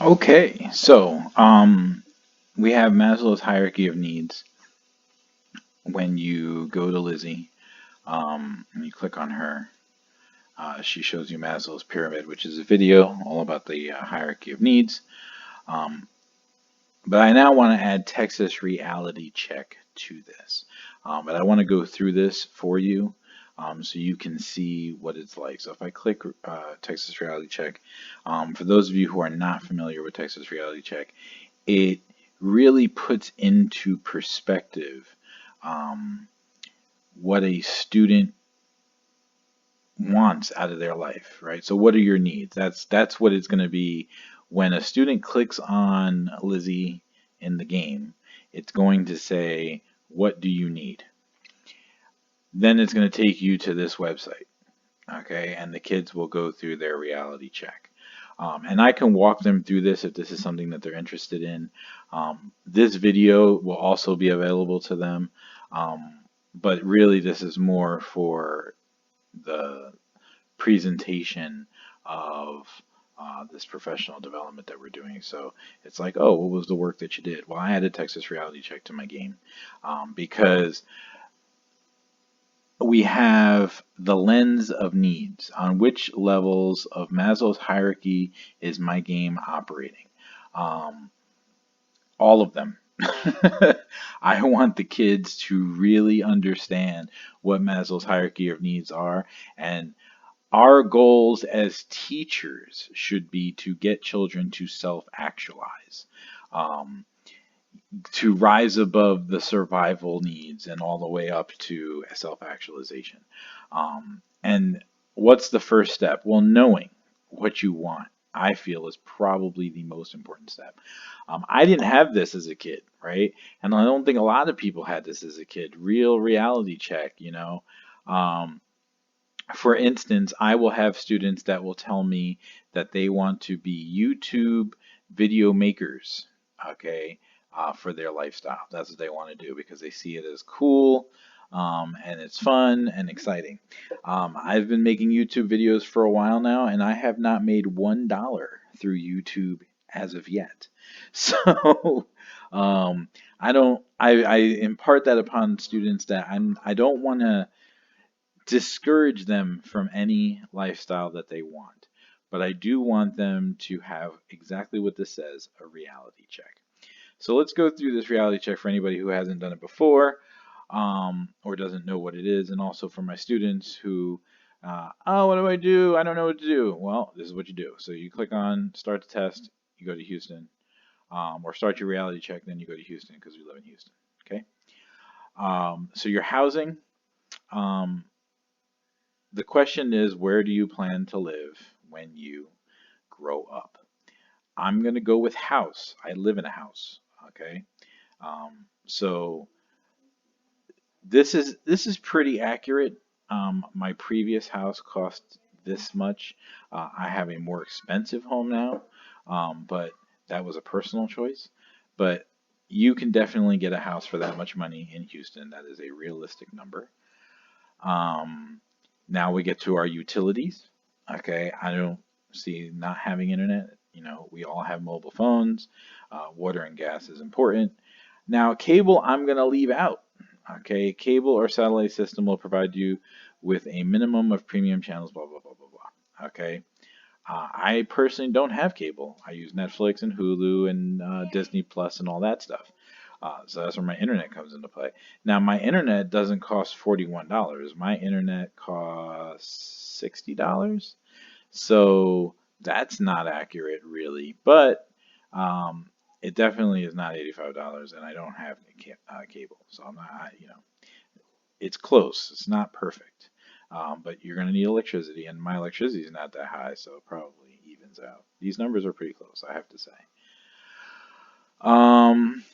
Okay, so we have Maslow's hierarchy of needs. When you go to Lizzie, and you click on her, she shows you Maslow's pyramid, which is a video all about the hierarchy of needs. Um, but I now want to add Texas reality check to this. But I want to go through this for you so you can see what it's like. So if I click Texas reality check, for those of you who are not familiar with Texas reality check, it really puts into perspective um, what a student wants out of their life, right? So what are your needs? That's what it's going to be when a student clicks on Lizzie in the game. It's going to say, "What do you need?" Then it's going to take you to this website, okay? And the kids will go through their reality check. And I can walk them through this if this is something that they're interested in. This video will also be available to them, but really this is more for the presentation of this professional development that we're doing. So it's like, oh, what was the work that you did? Well, I added Texas Reality Check to my game because we have the lens of needs. On which levels of Maslow's hierarchy is my game operating? Um, all of them. I want the kids to really understand what Maslow's hierarchy of needs are. And our goals as teachers should be to get children to self actualize. Um, to rise above the survival needs and all the way up to self actualization. And what's the first step? Well, knowing what you want, I feel, is probably the most important step. I didn't have this as a kid, right? And I don't think a lot of people had this as a kid. Real reality check, you know. Um, for instance, I will have students that will tell me that they want to be YouTube video makers, okay, for their lifestyle. That's what they want to do because they see it as cool, and it's fun and exciting. I've been making YouTube videos for a while now, and I have not made $1 through YouTube as of yet. So, I impart that upon students that I don't want to discourage them from any lifestyle that they want. But I do want them to have exactly what this says, a reality check. So let's go through this reality check for anybody who hasn't done it before, or doesn't know what it is, and also for my students who, oh, what do I do? I don't know what to do. Well, this is what you do. So you click on start the test, you go to Houston, or start your reality check, then you go to Houston because we live in Houston. Okay. So your housing, um, the question is, where do you plan to live when you grow up? I'm going to go with house. I live in a house. Okay. So this is pretty accurate. My previous house cost this much. I have a more expensive home now, but that was a personal choice. But you can definitely get a house for that much money in Houston. That is a realistic number. Um, Now we get to our utilities. Okay, I don't see not having internet. You know, we all have mobile phones. Water and gas is important. Now, cable, I'm going to leave out. Okay, cable or satellite system will provide you with a minimum of premium channels, blah, blah, blah, blah, blah. Okay, I personally don't have cable. I use Netflix and Hulu and Disney Plus and all that stuff. So that's where my internet comes into play. Now, my internet doesn't cost $41. My internet costs $60. So that's not accurate, really. But it definitely is not $85, and I don't have cable. So I'm not, it's close. It's not perfect. But you're going to need electricity, and my electricity is not that high, so it probably evens out. These numbers are pretty close, I have to say.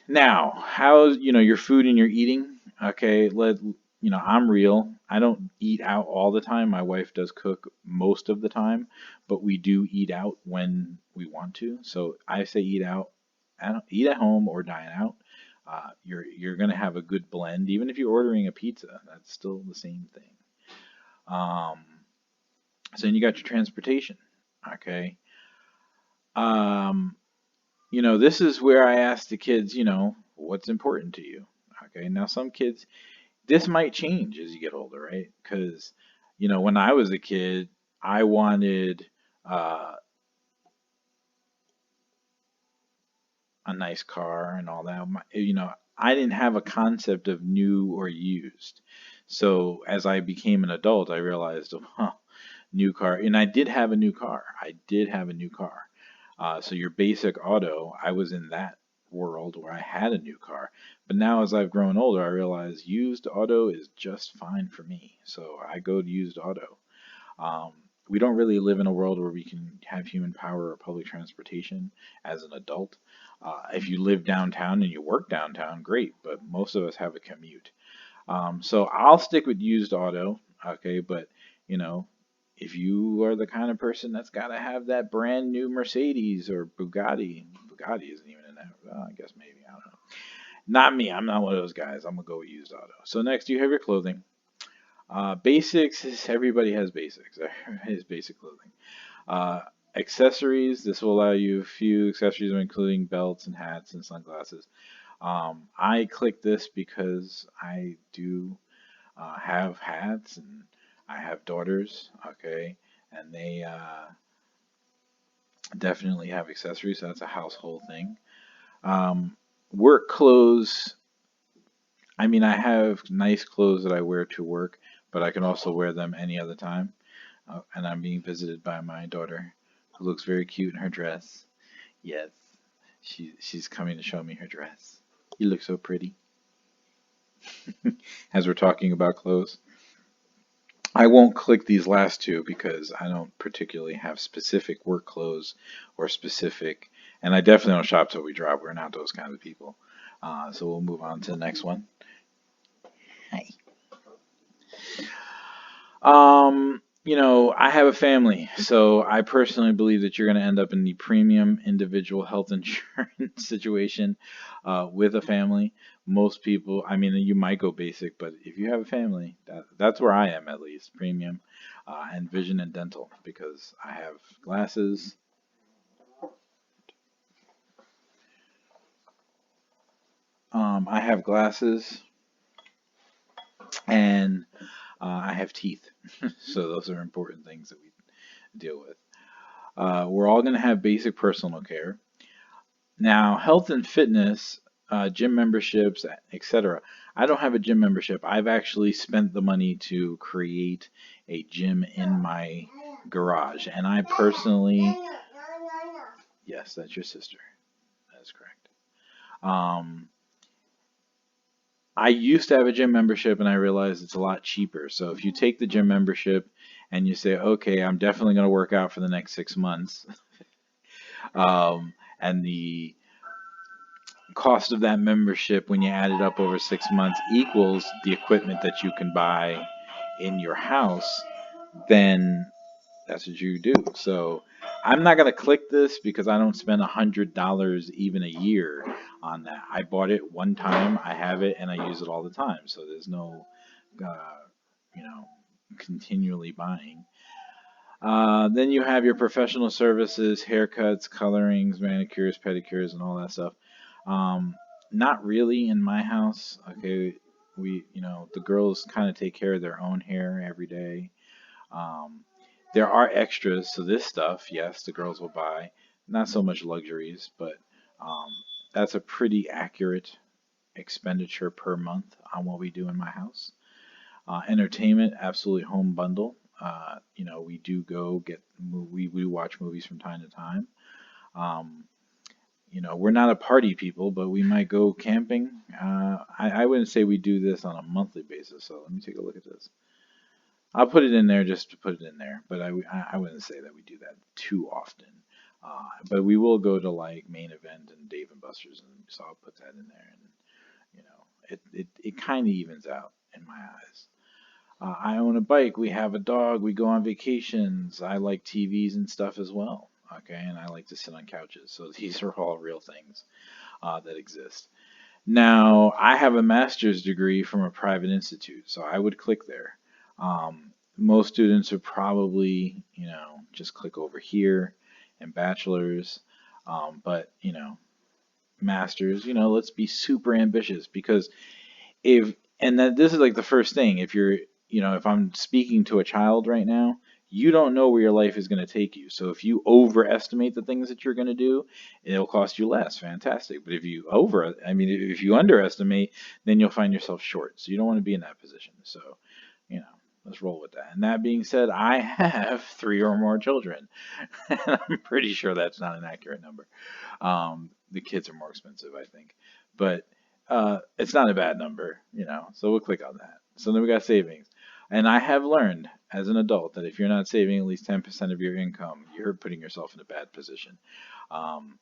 Now, how's your food and your eating? Okay, I'm real. I don't eat out all the time. My wife does cook most of the time, but we do eat out when we want to. So I say eat out. I don't eat at home or dine out. You're gonna have a good blend, even if you're ordering a pizza. That's still the same thing. Um, so then you got your transportation. Okay. Um, This is where I ask the kids, what's important to you? Okay, now some kids, this might change as you get older, right? Because, when I was a kid, I wanted uh, a nice car and all that. I didn't have a concept of new or used. So as I became an adult, I realized, huh, new car. And I did have a new car. I did have a new car. So your basic auto, I was in that world where I had a new car. But now as I've grown older, I realize used auto is just fine for me. So I go to used auto. Um, we don't really live in a world where we can have human power or public transportation as an adult. If you live downtown and you work downtown, great, but most of us have a commute. So I'll stick with used auto, okay, but you know, if you are the kind of person that's got to have that brand new Mercedes or Bugatti isn't even in that. Well, I guess maybe, I don't know. Not me. I'm not one of those guys. I'm gonna go with used auto. So next, you have your clothing. Basics is everybody has basics. Everybody has basic clothing. Uh, Accessories. This will allow you a few accessories, including belts and hats and sunglasses. I click this because I do have hats and I have daughters. Okay, and they definitely have accessories. So that's a household thing. Um, Work clothes. I mean, I have nice clothes that I wear to work, but I can also wear them any other time. And I'm being visited by my daughter, who looks very cute in her dress. Yes, she's coming to show me her dress. You look so pretty. As we're talking about clothes, I won't click these last two because I don't particularly have specific work clothes or specific, and I definitely don't shop till we drop. We're not those kind of people. So we'll move on to the next one. Hi. I have a family, so I personally believe that you're going to end up in the premium individual health insurance situation with a family. Most people, I mean, you might go basic, but if you have a family, that's where I am at least, premium and vision and dental, because I have glasses. I have glasses and I have teeth. So those are important things that we deal with. We're all going to have basic personal care. Now, health and fitness, gym memberships, etc. I don't have a gym membership. I've actually spent the money to create a gym in my garage. And I personally, yes, that's your sister. That's correct. Um, I used to have a gym membership and I realized it's a lot cheaper. So if you take the gym membership and you say, okay, I'm definitely going to work out for the next 6 months, and the cost of that membership when you add it up over 6 months equals the equipment that you can buy in your house, then that's what you do. So I'm not gonna click this because I don't spend $100 even a year on that. I bought it one time, I have it, and I use it all the time. So there's no, uh, you know, continually buying. Then you have your professional services, haircuts, colorings, manicures, pedicures, and all that stuff. Um, Not really in my house. Okay, the girls kind of take care of their own hair every day. Um, there are extras to this stuff. Yes, the girls will buy. Not so much luxuries, but um, that's a pretty accurate expenditure per month on what we do in my house. Entertainment, absolutely home bundle. We do go we watch movies from time to time. Um, we're not a party people, but we might go camping. I wouldn't say we do this on a monthly basis. So let me take a look at this. I'll put it in there just to put it in there, but I wouldn't say that we do that too often. But we will go to like Main Event and Dave and Buster's, and so I'll put that in there, and it kind of evens out in my eyes. I own a bike. We have a dog. We go on vacations. I like TVs and stuff as well. Okay, and I like to sit on couches. So these are all real things that exist. Now, I have a master's degree from a private institute, so I would click there. Most students would probably, just click over here and bachelor's. But masters, let's be super ambitious because if and that this is like the first thing. If you're, if I'm speaking to a child right now, you don't know where your life is going to take you. So if you overestimate the things that you're going to do, it'll cost you less. Fantastic. But if you underestimate, then you'll find yourself short. So you don't want to be in that position. So, you know, let's roll with that. And that being said, I have three or more children. And I'm pretty sure that's not an accurate number. The kids are more expensive, I think, but it's not a bad number, So we'll click on that. So then we got savings, and I have learned as an adult that if you're not saving at least 10% of your income, you're putting yourself in a bad position. Um,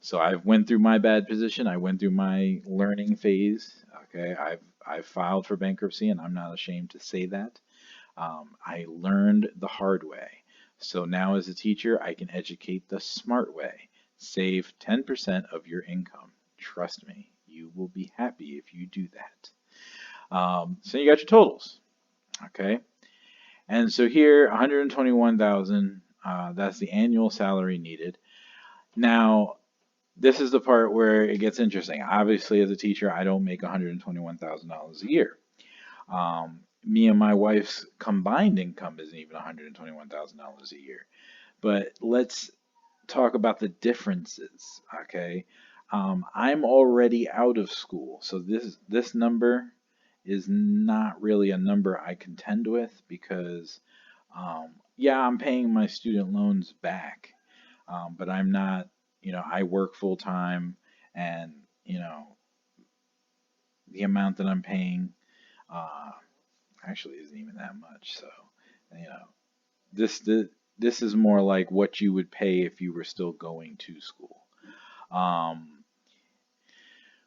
so I went through my bad position. I went through my learning phase. Okay, I've filed for bankruptcy, and I'm not ashamed to say that. I learned the hard way. So now, as a teacher, I can educate the smart way. Save 10% of your income. Trust me, you will be happy if you do that. So you got your totals, okay? And so here, 121,000. That's the annual salary needed. Now, this is the part where it gets interesting. Obviously, as a teacher, I don't make $121,000 a year. Me and my wife's combined income isn't even $121,000 a year. But let's talk about the differences, okay? I'm already out of school, so this number is not really a number I contend with because, yeah, I'm paying my student loans back, but I'm not, I work full time, and you know, the amount that I'm paying uh, actually isn't even that much. So, you know, this is more like what you would pay if you were still going to school. Um,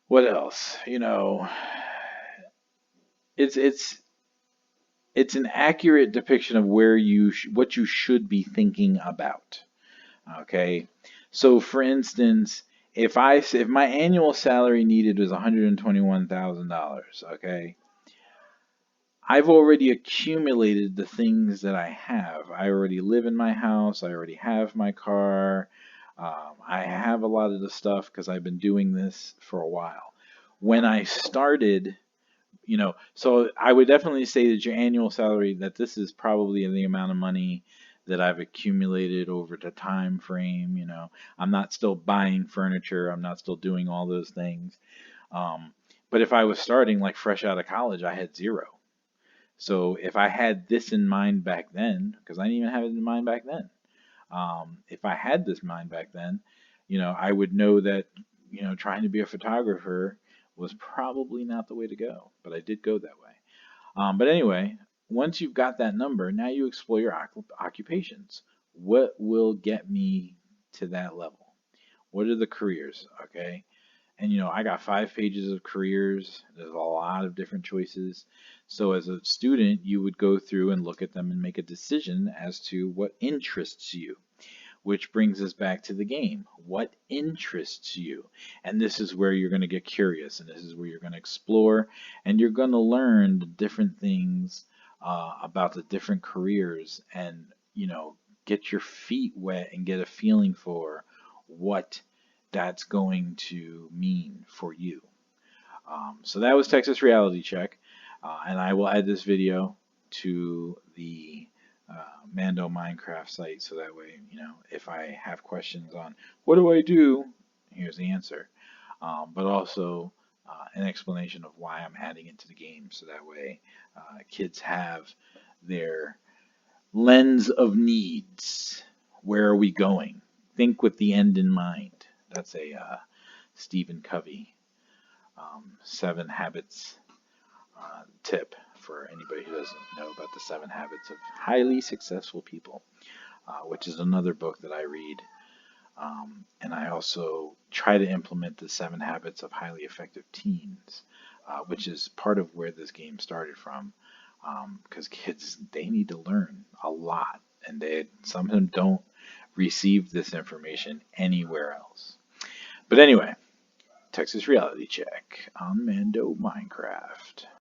what else? It's it's it's an accurate depiction of what you should be thinking about. Okay, so for instance, if my annual salary needed was $121,000, okay, I've already accumulated the things that I have. I already live in my house. I already have my car. I have a lot of the stuff because I've been doing this for a while. When I started, so I would definitely say that your annual salary, that this is probably the amount of money that I've accumulated over the time frame. I'm not still buying furniture. I'm not still doing all those things. Um, but if I was starting like fresh out of college, I had zero. So if I had this in mind back then, because I didn't even have it in mind back then, if I had this in mind back then, I would know that, trying to be a photographer was probably not the way to go, but I did go that way. But anyway, once you've got that number, now you explore your occupations. What will get me to that level? What are the careers? Okay. And I got 5 pages of careers. There's a lot of different choices. So as a student, you would go through and look at them and make a decision as to what interests you. Which brings us back to the game. What interests you? And this is where you're going to get curious, and this is where you're going to explore, and you're going to learn the different things about the different careers, and get your feet wet and get a feeling for what that's going to mean for you. So that was Texas Reality Check, and I will add this video to the Mando Minecraft site so that way, if I have questions on what do I do, here's the answer. But also an explanation of why I'm adding it to the game so that way kids have their lens of needs. Where are we going? Think with the end in mind. That's a Stephen Covey 7 habits tip for anybody who doesn't know about the 7 habits of highly successful people, which is another book that I read. And I also try to implement the 7 habits of highly effective teens, which is part of where this game started from. Because kids, they need to learn a lot, and some of them don't receive this information anywhere else. But anyway, Texas Reality Check on Mando Minecraft.